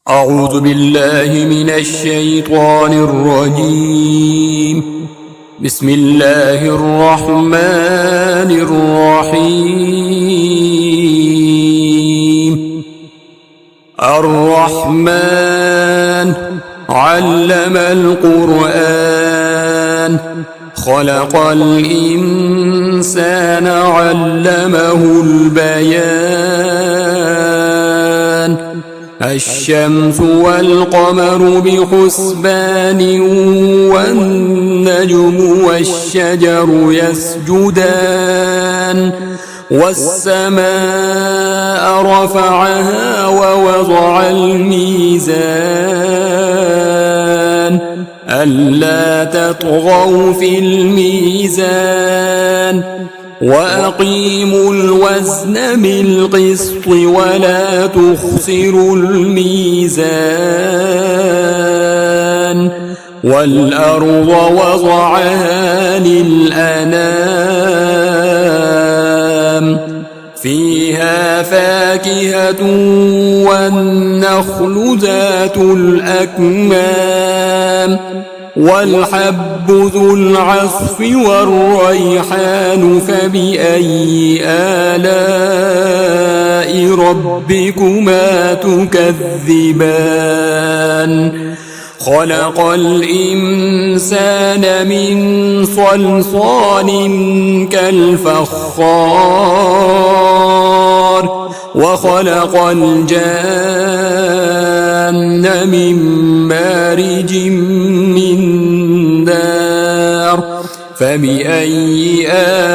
أعوذ بالله من الشيطان الرجيم. بسم الله الرحمن الرحيم. الرحمن علم القرآن، خلق الإنسان علمه البيان. الشمس والقمر بحسبان، والنجم والشجر يسجدان. والسماء رفعها ووضع الميزان، ألا تطغوا في الميزان، وأقيموا الوزن بالقسط ولا تخسروا الميزان. والأرض وضعها للأنام، فيها فاكهة والنخل ذات الأكمام، والحب ذو العصف والريحان. فبأي آلاء ربكما تكذبان؟ خلق الإنسان من صلصال كالفخار، وخلق الجان من مارج من نار. فبأي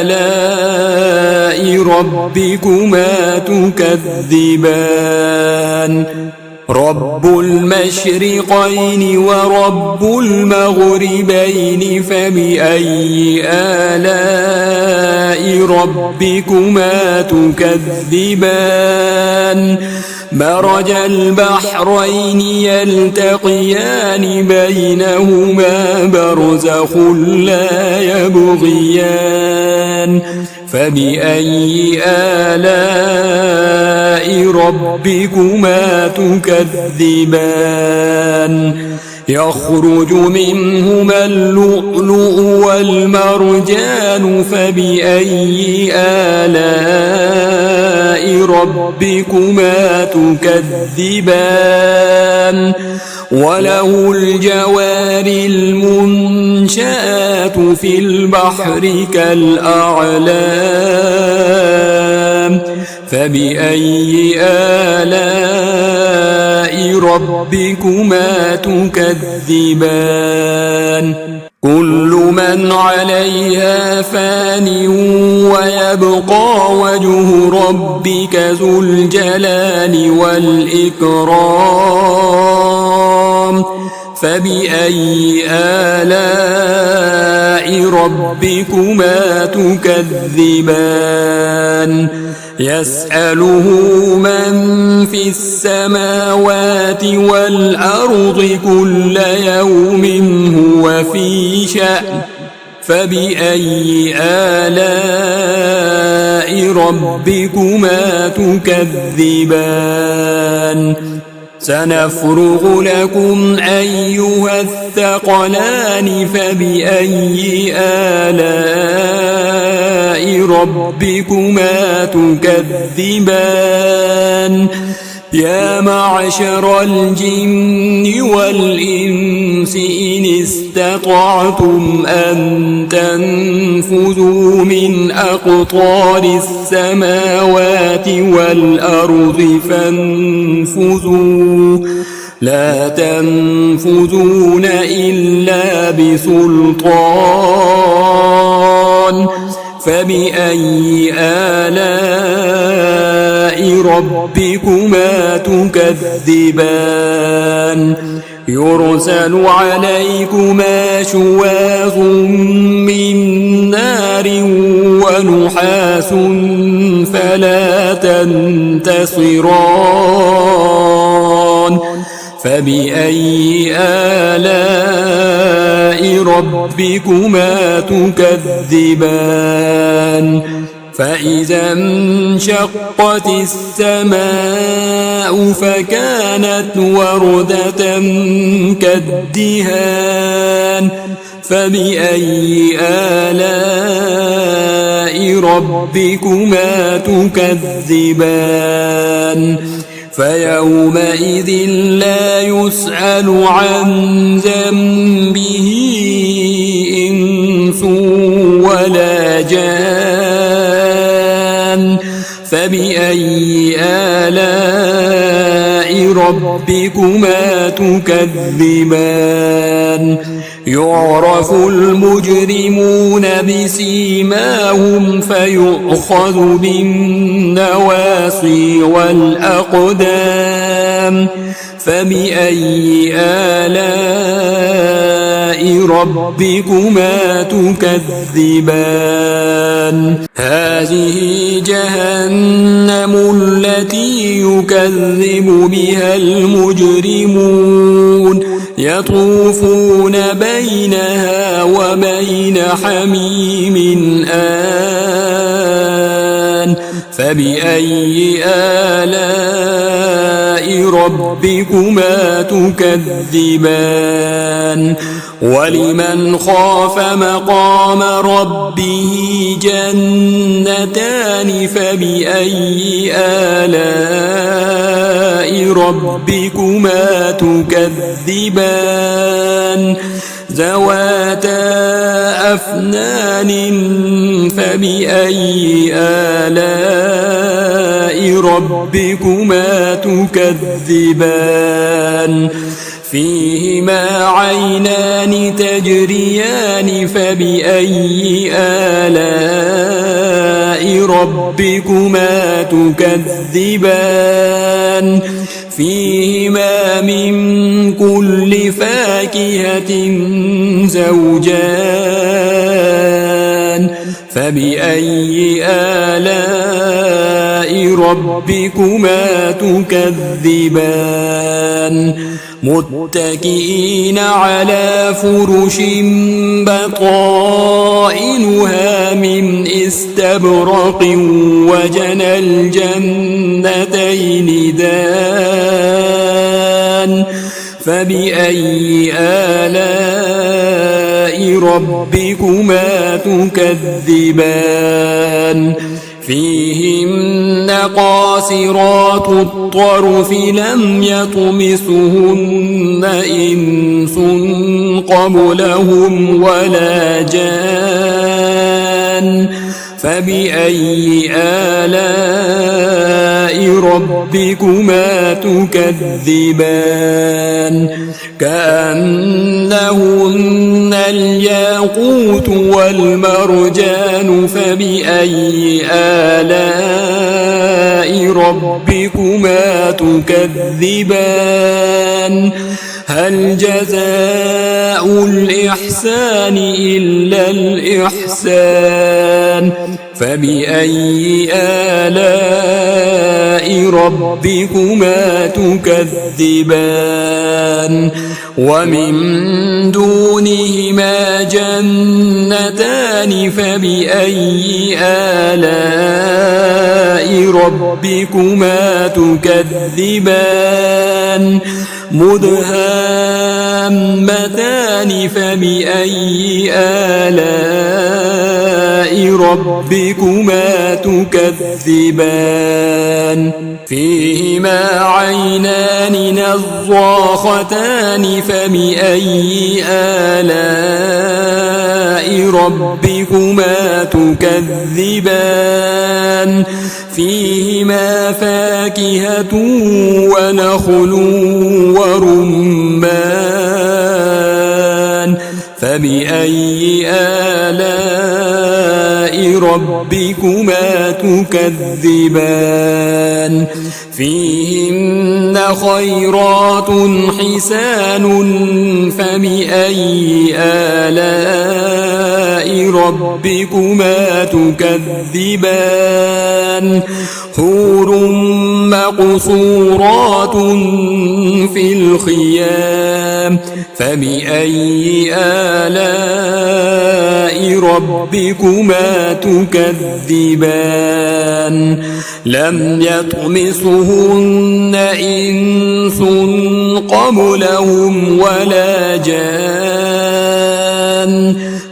آلاء ربكما تكذبان؟ رب المشرقين ورب المغربين، فبأي آلاء ربكما تكذبان؟ مرج البحرين يلتقيان، بينهما برزخ لا يبغيان. فبأي آلاء ربكما تكذبان؟ يخرج منهما اللؤلؤ والمرجان. فبأي آلاء ربكما تكذبان؟ وله الجوار المنشآت في البحر كالأعلام. فبأي آلاء ربكما تكذبان؟ كل من عليها فان، ويبقى وجه ربك ذو الجلال والإكرام. فبأي آلاء ربكما تكذبان؟ يسأله من في السماوات والأرض كل يوم هو في شأن. فبأي آلاء ربكما تكذبان؟ سنفرغ لكم أيها الثقلان. فبأي آلاء ربكما تكذبان؟ يا معشر الجن والإنس إن استطعتم أن تنفذوا من أقطار السماوات والأرض فانفذوا، لا تنفذون إلا بسلطان. فبأي آلاء ربكما تكذبان؟ يرسل عليكما شواظ من نار ونحاس فلا تنتصران. فبأي آلاء ربكما تكذبان؟ فإذا انشقت السماء فكانت وردة كالدهان فبأي آلاء ربكما تكذبان فيومئذ لا يسأل عن ذنبه إنس ولا جان فبأي آلاء ربكما تكذبان يعرف المجرمون بسيماهم فيؤخذ بالنواصي والأقدام فبأي آلاء ربكما تكذبان هذه جهنم التي يكذب بها المجرمون يطوفون بينها وبين حميم آن فبأي آلاء ربكما تكذبان ولمن خاف مقام ربه جنتان فبأي آلاء ربكما تكذبان ذواتا أفنان فبأي آلاء ربكما تكذبان فيهما عينان تجريان فبأي آلاء ربكما تكذبان فيهما من كل فاكهة زوجان فبأي آلاء ربكما تكذبان متكئين على فرش بطائنها من استبرق وجنى الجنتين دان فبأي آلاء ربكما تكذبان فيهن قاصرات الطرف لم يطمثهن إنس قبلهم ولا جان فبأي آلاء ربكما تكذبان كأنهن الياقوت والمرجان فبأي آلاء ربكما تكذبان هل جزاء الإحسان إلا الإحسان فبأي آلاء ربكما تكذبان ومن دونهما جنتان فبأي آلاء ربكما تكذبان مدهامتان فبأي آلاء ربكما تكذبان فيهما عينان نضاختان فبأي آلاء ربكما تكذبان فيهما فاكهة ونخل ورمان فبأي آلاء ربكما تكذبان فيهن خيرات حسان فبأي آلاء ربكما تكذبان حور مقصورات في الخيام فبأي آلاء ربكما تكذبان لم يطمثهن إنس قبلهم ولا جان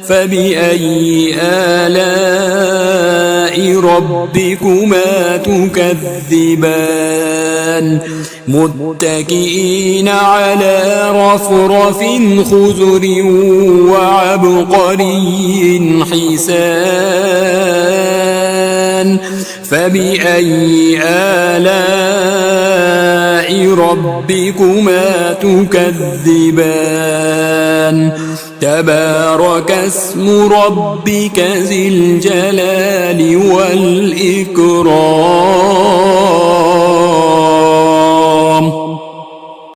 فبأي آلاء ربكما تكذبان متكئين على رفرف خضر وعبقري حسان فبأي آلاء ربكما تكذبان تبارك اسم ربك ذي الجلال والإكرام